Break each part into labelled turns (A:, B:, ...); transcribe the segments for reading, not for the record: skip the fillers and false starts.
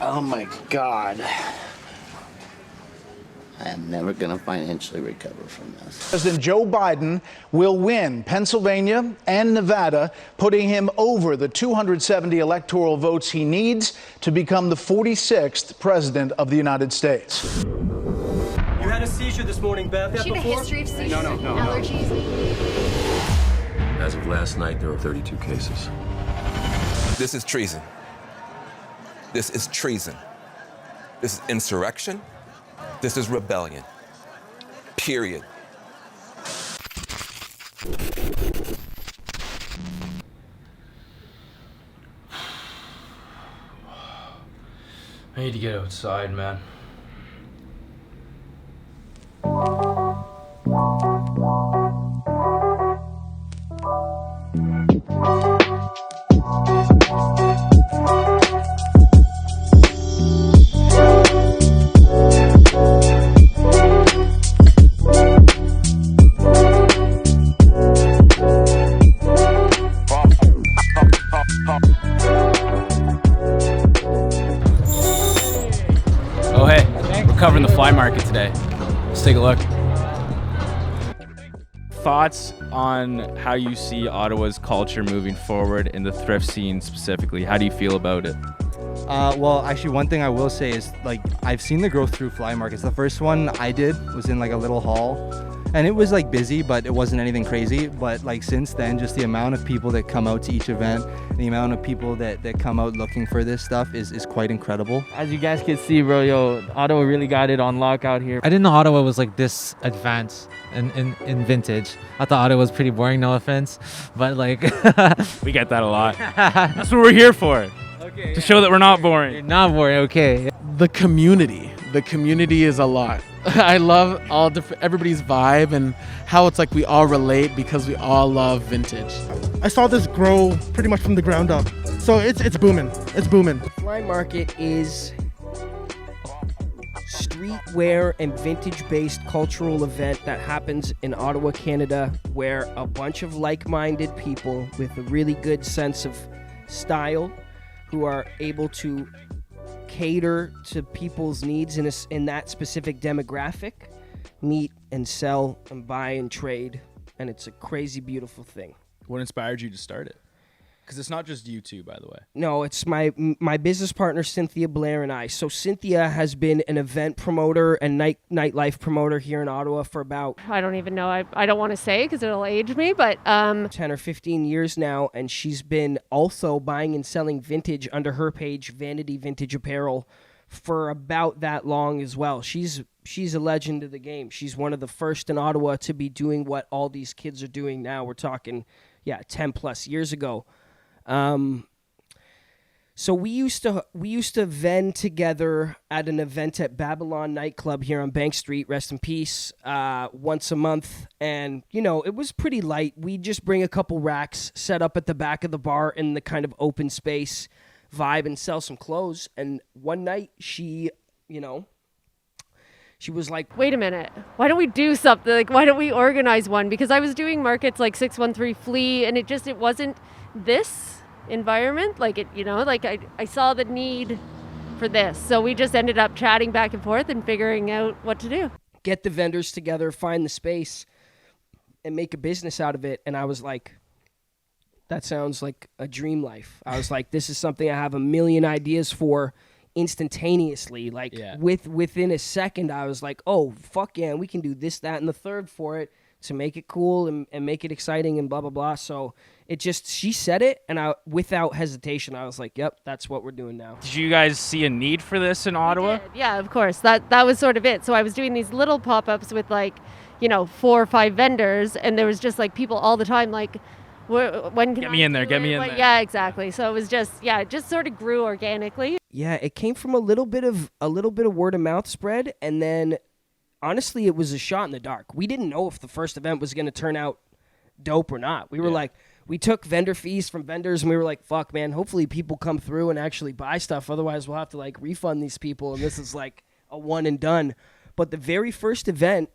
A: Oh my God. I am never going to financially recover from this.
B: President Joe Biden will win Pennsylvania and Nevada, putting him over the 270 electoral votes he needs to become the 46th president of the United States.
C: You had a seizure this morning, Beth.
D: She had a history of seizures and
C: No.
D: allergies.
E: As of last night, there were 32 cases.
F: This is treason. This is treason. This is insurrection. This is rebellion. Period.
G: I need to get outside, man. Oh, hey, we're covering the fly market today. Let's take a look. Thoughts on how you see Ottawa's culture moving forward in the thrift scene specifically? How do you feel about it?
H: Well, actually, one thing I will say is, like, I've seen the growth through fly markets. The first one I did was in, like, a little hall, and it was, like, busy, but it wasn't anything crazy. But, like, since then, just the amount of people that come out to each event, the amount of people that come out looking for this stuff is quite incredible.
I: As you guys can see, bro, Ottawa really got it on lock out here.
J: I didn't know Ottawa was, like, this advanced in vintage. I thought Ottawa was pretty boring, no offense, but, like...
G: We get that a lot. That's what we're here for.
I: Okay,
G: to show that we're not boring.
J: You're not boring, okay.
K: The community is a lot. I love everybody's vibe and how it's like we all relate because we all love vintage.
L: I saw this grow pretty much from the ground up, so it's booming. It's booming.
M: The fly market is streetwear and vintage-based cultural event that happens in Ottawa, Canada, where a bunch of like-minded people with a really good sense of style, who are able to cater to people's needs in that specific demographic, meet and sell and buy and trade, and it's a crazy, beautiful thing.
G: What inspired you to start it? Because it's not just you two, by the way.
M: No, it's my business partner, Cynthia Blair, and I. So Cynthia has been an event promoter and nightlife promoter here in Ottawa for about...
D: I don't even know. I don't want to say because it'll age me, but...
M: 10 or 15 years now, and she's been also buying and selling vintage under her page, Vanity Vintage Apparel, for about that long as well. She's a legend of the game. She's one of the first in Ottawa to be doing what all these kids are doing now. We're talking, 10 plus years ago. So we used to vend together at an event at Babylon nightclub here on Bank Street, rest in peace, once a month. And, it was pretty light. We'd just bring a couple racks, set up at the back of the bar in the kind of open space vibe and sell some clothes. And one night she was like,
D: wait a minute, why don't we do something? Like, why don't we organize one? Because I was doing markets like 613 Flea, and it wasn't this environment. Like, I saw the need for this. So we just ended up chatting back and forth and figuring out what to do.
M: Get the vendors together, find the space, and make a business out of it. And I was like, that sounds like a dream life. I was like, this is something I have a million ideas for instantaneously. Within a second, I was like, oh, fuck yeah, we can do this, that, and the third for it to make it cool and make it exciting and blah, blah, blah. So she said it, and without hesitation, I was like, yep, that's what we're doing now.
G: Did you guys see a need for this in Ottawa?
D: Yeah, of course. That was sort of it. So I was doing these little pop-ups with 4 or 5 vendors, and there was just people all the time when can
G: get me in there.
D: Yeah, exactly. So it was it just sort of grew organically.
M: Yeah, it came from a little bit of word of mouth spread, and then honestly, it was a shot in the dark. We didn't know if the first event was going to turn out dope or not. We were we took vendor fees from vendors, and we were like, fuck, man, hopefully people come through and actually buy stuff. Otherwise, we'll have to refund these people, and this is a one and done. But the very first event,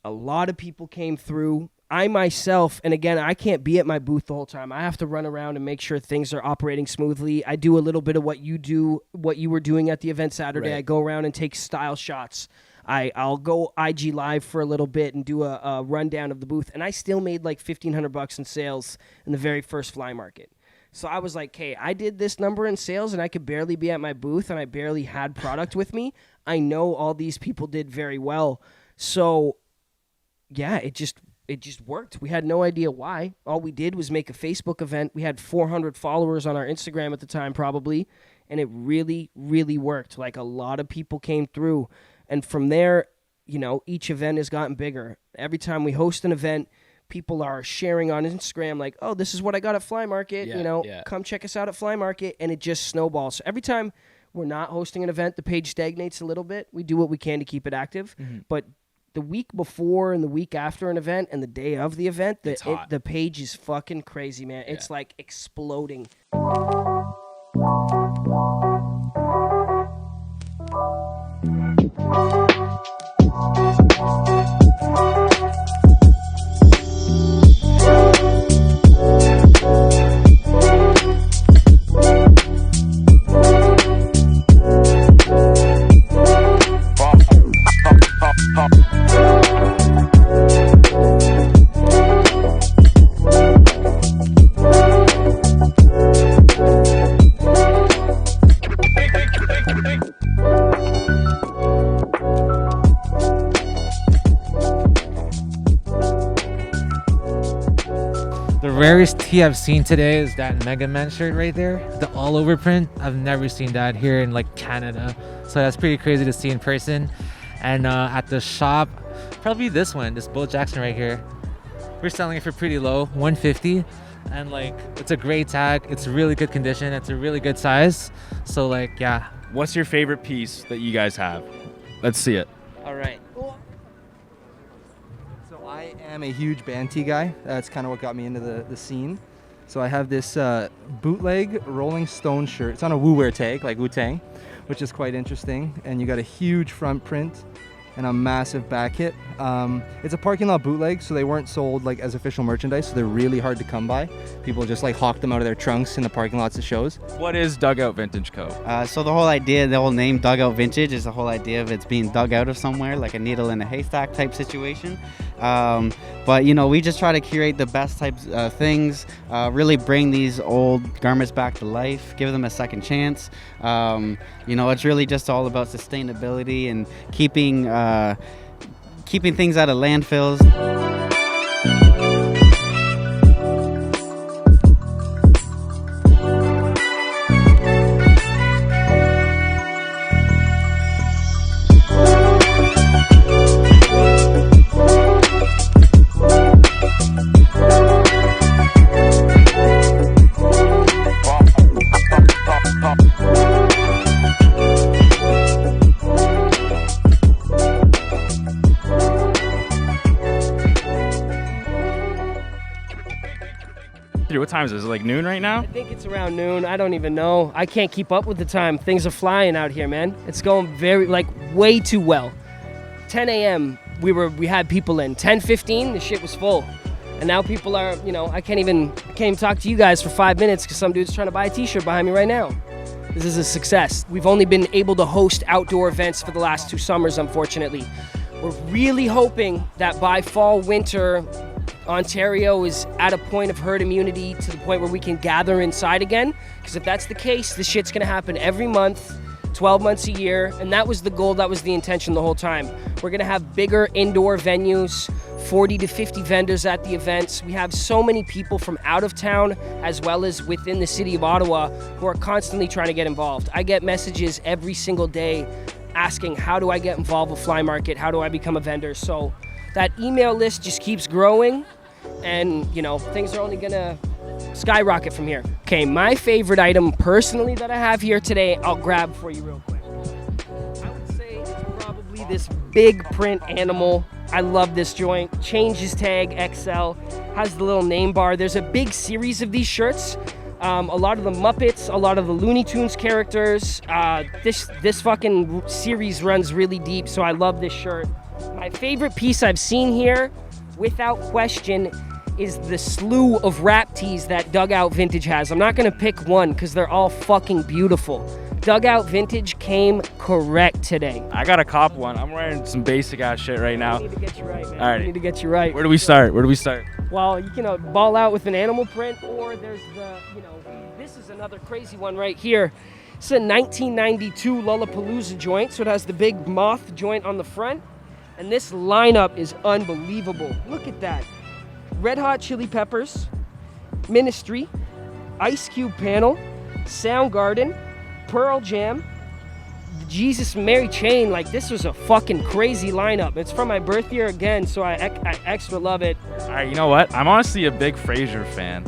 M: a lot of people came through. I myself, and again, I can't be at my booth the whole time. I have to run around and make sure things are operating smoothly. I do a little bit of what you were doing at the event Saturday.
B: Right.
M: I go around and take style shots. I'll go IG live for a little bit and do a rundown of the booth, and I still made like $1,500 in sales in the very first fly market. So I was like, hey, I did this number in sales and I could barely be at my booth and I barely had product with me. I know all these people did very well. So yeah, it just worked. We had no idea why. All we did was make a Facebook event. We had 400 followers on our Instagram at the time probably, and it really, really worked. Like a lot of people came through. And from there, you know, each event has gotten bigger. Every time we host an event, people are sharing on Instagram like, oh, this is what I got at Fly Market. Come check us out at Fly Market. And it just snowballs. So every time we're not hosting an event, the page stagnates a little bit. We do what we can to keep it active. But the week before and the week after an event and the day of the event, the page is fucking crazy, man. It's like exploding.
J: The rarest tee I've seen today is that Mega Man shirt right there, the all over print. I've never seen that here in like Canada, so that's pretty crazy to see in person. And at the shop, probably this one, this Bo Jackson right here, we're selling it for pretty low, $150, and like it's a great tag, it's really good condition, it's a really good size. So like, yeah.
G: What's your favorite piece that you guys have? Let's see it.
M: All right.
H: So I am a huge band tee guy. That's kind of what got me into the scene. So I have this bootleg Rolling Stone shirt. It's on a Wu-Wear tag, like Wu-Tang, which is quite interesting. And you got a huge front print and a massive back hit. It's a parking lot bootleg, so they weren't sold like as official merchandise, so they're really hard to come by. People just like hawk them out of their trunks in the parking lots of shows.
G: What is Dugout Vintage Co?
N: So the whole idea, the whole name Dugout Vintage is the whole idea of it's being dug out of somewhere, like a needle in a haystack type situation. But you know, we just try to curate the best types of things, really bring these old garments back to life, give them a second chance. You know, it's really just all about sustainability and keeping things out of landfills.
G: What time is it? Is it like noon right now?
M: I think it's around noon. I don't even know. I can't keep up with the time. Things are flying out here, man. It's going way too well. 10 a.m. we had people in. 10:15, the shit was full. And now people are, you know, I can't even talk to you guys for 5 minutes because some dude's trying to buy a t-shirt behind me right now. This is a success. We've only been able to host outdoor events for the last 2 summers, unfortunately. We're really hoping that by fall, winter, Ontario is at a point of herd immunity to the point where we can gather inside again. Because if that's the case, this shit's gonna happen every month, 12 months a year. And that was the goal, that was the intention the whole time. We're gonna have bigger indoor venues, 40 to 50 vendors at the events. We have so many people from out of town as well as within the city of Ottawa who are constantly trying to get involved. I get messages every single day asking, how do I get involved with Fly Market? How do I become a vendor? So that email list just keeps growing, and you know, things are only gonna skyrocket from here. Okay, my favorite item personally that I have here today, I'll grab for you real quick. I would say it's probably this big print animal. I love this joint. Changes tag XL, has the little name bar. There's a big series of these shirts. A lot of the Muppets, a lot of the Looney Tunes characters. This fucking series runs really deep, so I love this shirt. My favorite piece I've seen here without question, is the slew of rap tees that Dugout Vintage has. I'm not gonna pick one because they're all fucking beautiful. Dugout Vintage came correct today.
G: I got a cop one. I'm wearing some basic ass shit right now.
M: I need to get you right, man.
G: All right.
M: I need to get you right.
G: Where do we start? Where do we start?
M: Well, you can ball out with an animal print, or there's the, this is another crazy one right here. It's a 1992 Lollapalooza joint, so it has the big moth joint on the front. And this lineup is unbelievable. Look at that. Red Hot Chili Peppers, Ministry, Ice Cube Panel, Soundgarden, Pearl Jam, Jesus Mary Chain. Like, this was a fucking crazy lineup. It's from my birth year again, so I extra love it.
G: All right, you know what? I'm honestly a big Frasier fan,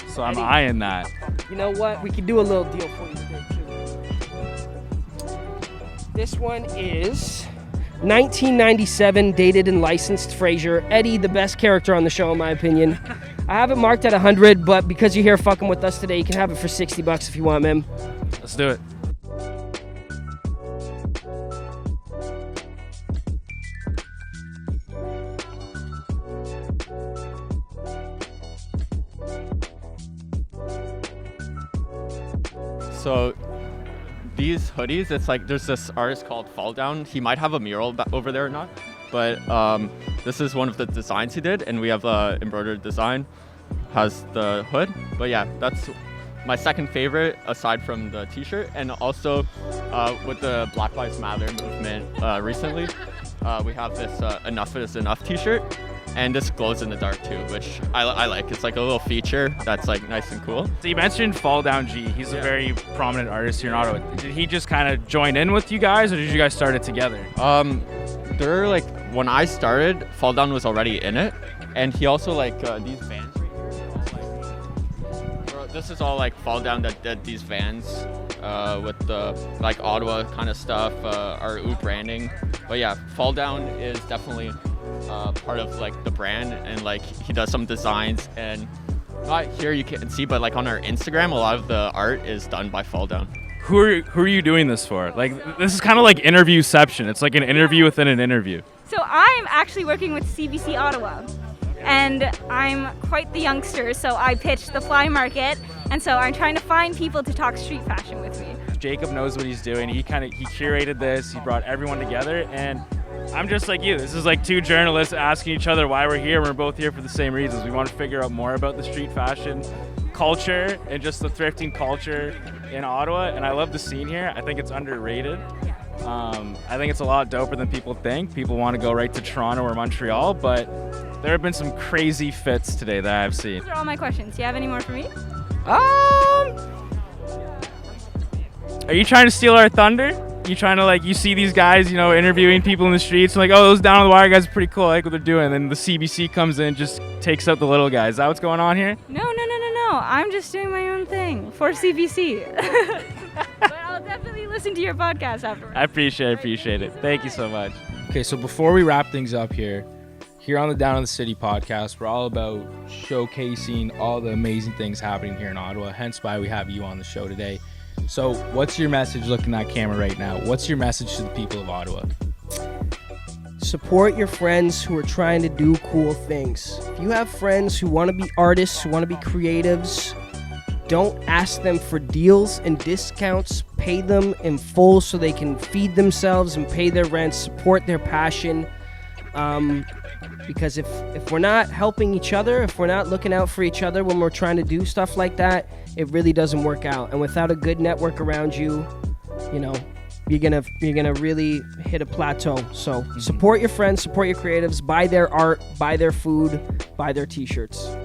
G: so I'm eyeing that.
M: You know what? We could do a little deal for you today, too. This one is 1997, dated and licensed Frasier. Eddie, the best character on the show, in my opinion. I have it marked at 100, but because you're here fucking with us today, you can have it for $60 if you want, man.
G: Let's do it.
O: So these hoodies, it's like there's this artist called Fall Down. He might have a mural over there or not, but this is one of the designs he did, and we have a embroidered design, has the hood. But yeah, that's my second favorite aside from the t-shirt. And also with the Black Lives Matter movement recently, we have this Enough is Enough t-shirt, and this glows in the dark too, which I like. It's like a little feature that's like nice and cool.
G: So you mentioned Fall Down G. He's a very prominent artist here in Ottawa. Did he just kind of join in with you guys, or did you guys start it together?
O: They're like, when I started, Fall Down was already in it, and he also like these vans right here. This is all like Fall Down that did these vans with the like Ottawa kind of stuff, our branding. But yeah, Fall Down is definitely part of like the brand, and like he does some designs, and not here you can't see, but like on our Instagram, a lot of the art is done by Fall Down.
G: Who are you doing this for? Like, this is kind of like interviewception. It's like an interview within an interview.
P: So I'm actually working with CBC Ottawa, and I'm quite the youngster, so I pitched the fly market, and so I'm trying to find people to talk street fashion with me.
G: Jacob knows what he's doing. He curated this. He brought everyone together, and I'm just like you. This is like two journalists asking each other why we're here. We're both here for the same reasons. We want to figure out more about the street fashion culture and just the thrifting culture in Ottawa, and I love the scene here. I think it's underrated. I think it's a lot doper than people think. People want to go right to Toronto or Montreal, but there have been some crazy fits today that I've seen.
P: Those are all my questions. Do you have any more for me?
G: Are you trying to steal our thunder? You trying to, like, you see these guys, you know, interviewing people in the streets, and like, oh, those down on the wire guys are pretty cool. I like what they're doing. And then the CBC comes in and just takes out the little guys. Is that what's going on here?
P: No. I'm just doing my own thing for CBC. But I'll definitely listen to your podcast afterwards.
G: I appreciate it. Thank you so much. Okay, so before we wrap things up here on the Down in the City podcast, we're all about showcasing all the amazing things happening here in Ottawa, hence why we have you on the show today. So what's your message, looking at camera right now? What's your message to the people of Ottawa?
M: Support your friends who are trying to do cool things. If you have friends who want to be artists, who want to be creatives, don't ask them for deals and discounts. Pay them in full so they can feed themselves and pay their rent. Support their passion. Because if we're not helping each other, if we're not looking out for each other when we're trying to do stuff like that, it really doesn't work out. And without a good network around you, you know, you're gonna really hit a plateau. So support your friends, support your creatives, buy their art, buy their food, buy their t-shirts.